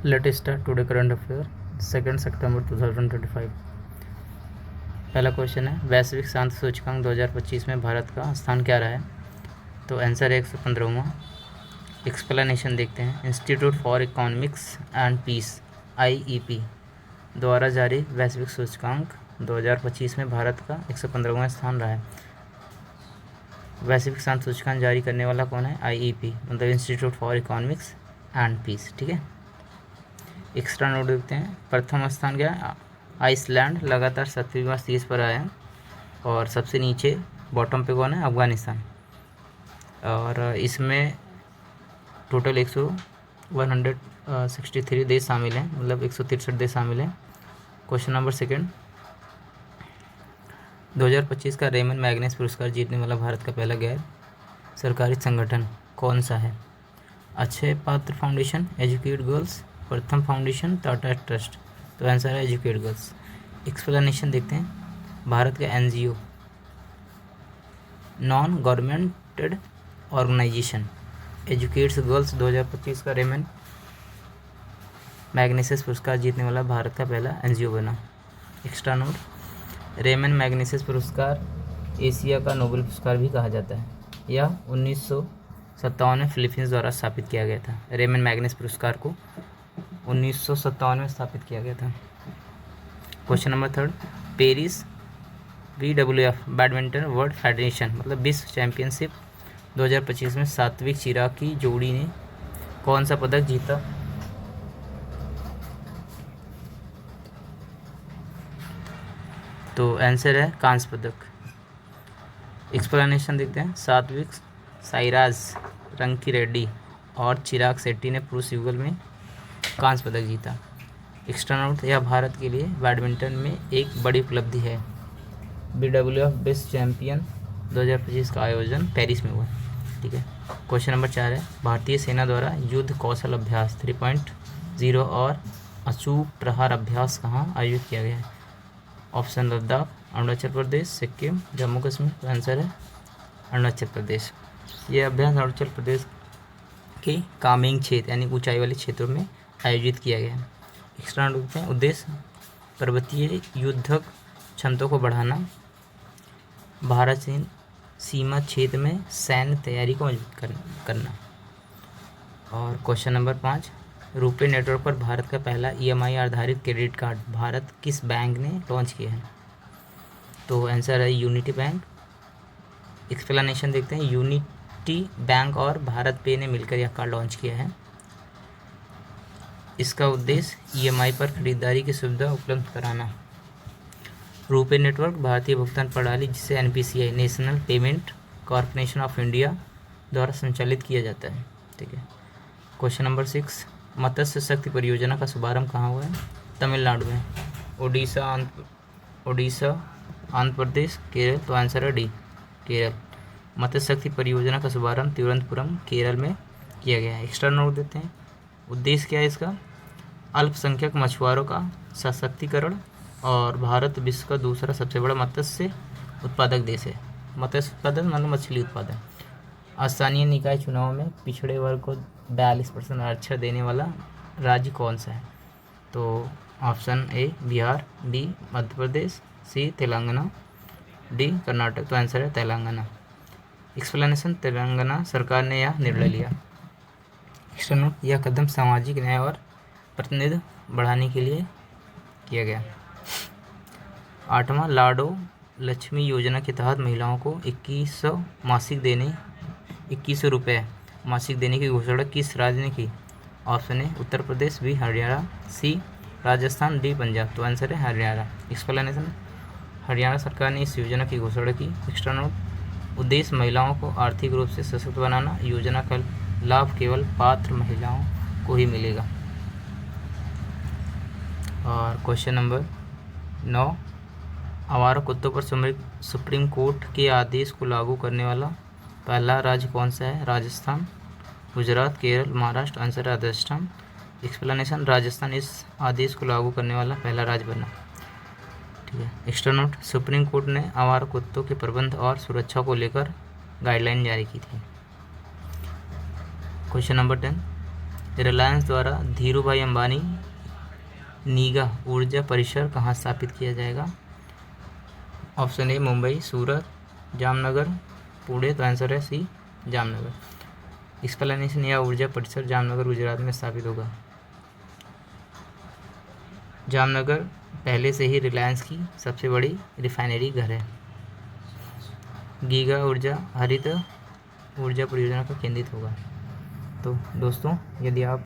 Latest today current affair 2 सितंबर 2025। पहला question है, वैश्विक शांति सूचकांक 2025 में भारत का स्थान क्या रहा है? तो आंसर है 115वां। एक्सप्लेनेशन देखते हैं। Institute for economics and peace IEP द्वारा जारी वैश्विक सूचकांक 2025 में भारत का 115वां स्थान रहा है। वैश्विक शांति सूचकांक जारी करने वाला कौन है? IEP मतलब institute for economics and peace. ठीक है, एक्स्ट्रा नोट देखते हैं। प्रथम स्थान क्या है? आइसलैंड लगातार 7वीं शीर्ष पर आया है। और सबसे नीचे बॉटम पे कौन है? अफगानिस्तान। और इसमें टोटल 163 देश शामिल हैं, मतलब 163 देश शामिल हैं। क्वेश्चन नंबर सेकंड, 2025 का रेमन मैग्नेस पुरस्कार जीतने वाला भारत का पहला गैर सरकारी संगठन कौन सा है? Akshaya Patra foundation, educate girls, Pratham foundation, Tata trust. तो आंसर है एजुकेट गर्ल्स। एक्सप्लेनेशन देखते हैं। भारत का NGO non governmented organisation educates girls 2025 का रेमन मैग्नेसिस पुरस्कार जीतने वाला भारत का पहला NGO बना। एक्स्ट्रा नोट, रेमन मैग्नेसिस पुरस्कार एशिया का नोबेल पुरस्कार भी कहा जाता है। यह 1957 में फिलीपींस द्वारा स्थापित किया गया था। रेमन मैग्नेस पुरस्कार को 1957 में स्थापित किया गया था। Question number third, Paris WWF badminton world federation मतलब विश्व चैंपियनशिप 2025 में सात्विक चिराग की जोड़ी ने कौन सा पदक जीता? तो आंसर है कांस्य पदक। एक्सप्लेनेशन देखते हैं। सात्विक साईराज रंकी रेड्डी और चिराग शेट्टी ने पुरुष युगल में कांस्य पदक जीता। एक्स्ट्रा नोट, यह भारत के लिए बैडमिंटन में एक बड़ी उपलब्धि है। WWF विश्व चैंपियन 2025 का आयोजन पेरिस में हुआ। ठीक है, क्वेश्चन नंबर 4 है, भारतीय सेना द्वारा युद्ध कौशल अभ्यास 3.0 और अचूक प्रहार अभ्यास कहाँ आयोजित किया गया है? ऑप्शन लद्दाख, अरुणाचल प्रदेश, सिक्किम, जम्मू कश्मीर। तो आंसर है अरुणाचल प्रदेश। ये अभ्यास अरुणाचल प्रदेश के कामेंग क्षेत्र यानी ऊंचाई वाले क्षेत्रों में आयोजित किया गया है। एक्स्ट्रा देखते हैं। उद्देश्य पर्वतीय युद्धक क्षमता को बढ़ाना, भारत चीन सीमा क्षेत्र में सैन्य तैयारी को मजबूत करना। और क्वेश्चन नंबर 5, रुपे नेटवर्क पर भारत का पहला EMI आधारित क्रेडिट कार्ड भारत किस बैंक ने लॉन्च किया है? तो आंसर है यूनिटी बैंक। एक्सप्लेनेशन देखते हैं। यूनिटी बैंक और भारत पे ने मिलकर यह कार्ड लॉन्च किया है। इसका उद्देश्य EMI पर खरीदारी की सुविधा उपलब्ध कराना। रुपे नेटवर्क भारतीय भुगतान प्रणाली जिसे NPCI national payment corporation of India द्वारा संचालित किया जाता है। ठीक है, क्वेश्चन नंबर 6, मत्स्य शक्ति परियोजना का शुभारंभ कहाँ हुआ है? तमिलनाडु में। ओडिशा, आंध्र प्रदेश, केरल। तो आंसर है डी, केरल। मत्स्य शक्ति परियोजना का शुभारंभ तिरुवनंतपुरम, केरल में किया गया है। एक्स्ट्रा नोट देते हैं। उद्देश्य क्या है इसका? अल्पसंख्यक मछुआरों का सशक्तिकरण, और भारत विश्व का दूसरा सबसे बड़ा मत्स्य उत्पादक देश है। मत्स्य उत्पादन मतलब मछली उत्पादन। स्थानीय निकाय चुनाव में पिछड़े वर्ग को 42% आरक्षण देने वाला राज्य कौन सा है? तो option A Bihar, B Madhya Pradesh, C Telangana, D Karnataka. तो आंसर है तेलंगाना। एक्सप्लेनेशन, तेलंगाना सरकार ने यह निर्णय लिया। एक्स्ट्रा नोट, यह कदम सामाजिक न्याय और प्रतिनिधित्व बढ़ाने के लिए किया गया। 8वां लाडो लक्ष्मी योजना के तहत महिलाओं को 2100 रुपये मासिक देने की घोषणा किस राज्य ने की? Option A Uttar Pradesh, B Haryana, C Rajasthan, D Punjab. तो आंसर है हरियाणा। एक्सप्लेनेशन, हरियाणा सरकार ने इस योजना की घोषणा की। एक्स्ट्रा नोट, उद्देश्य महिलाओं को आर्थिक रूप से सशक्त बनाना। योजना का लाभ केवल पात्र महिलाओं को ही मिलेगा। और क्वेश्चन नंबर 9, आवारा कुत्तों पर सुप्रीम कोर्ट के आदेश को लागू करने वाला पहला राज्य कौन सा है? राजस्थान, गुजरात, केरल, महाराष्ट्र। आंसर है राजस्थान। एक्सप्लेनेशन, राजस्थान इस आदेश को लागू करने वाला पहला राज्य बना। ठीक है, एक्स्ट्रा नोट, सुप्रीम कोर्ट ने आवारा कुत्तों के प्रबंध और सुरक्षा को लेकर गाइडलाइन जारी की थी। क्वेश्चन नंबर 10, रिलायंस द्वारा धीरूभाई अंबानी नीगा ऊर्जा परिसर कहाँ स्थापित किया जाएगा? ऑप्शन ए मुंबई, सूरत, जामनगर, पुणे। तो आंसर है सी जामनगर। एक्सप्लेनेशन या ऊर्जा परिसर जामनगर गुजरात में स्थापित होगा। जामनगर पहले से ही रिलायंस की सबसे बड़ी रिफाइनरी घर है। गीगा ऊर्जा हरित ऊर्जा परियोजना पर केंद्रित होगा। तो दोस्तों, यदि आप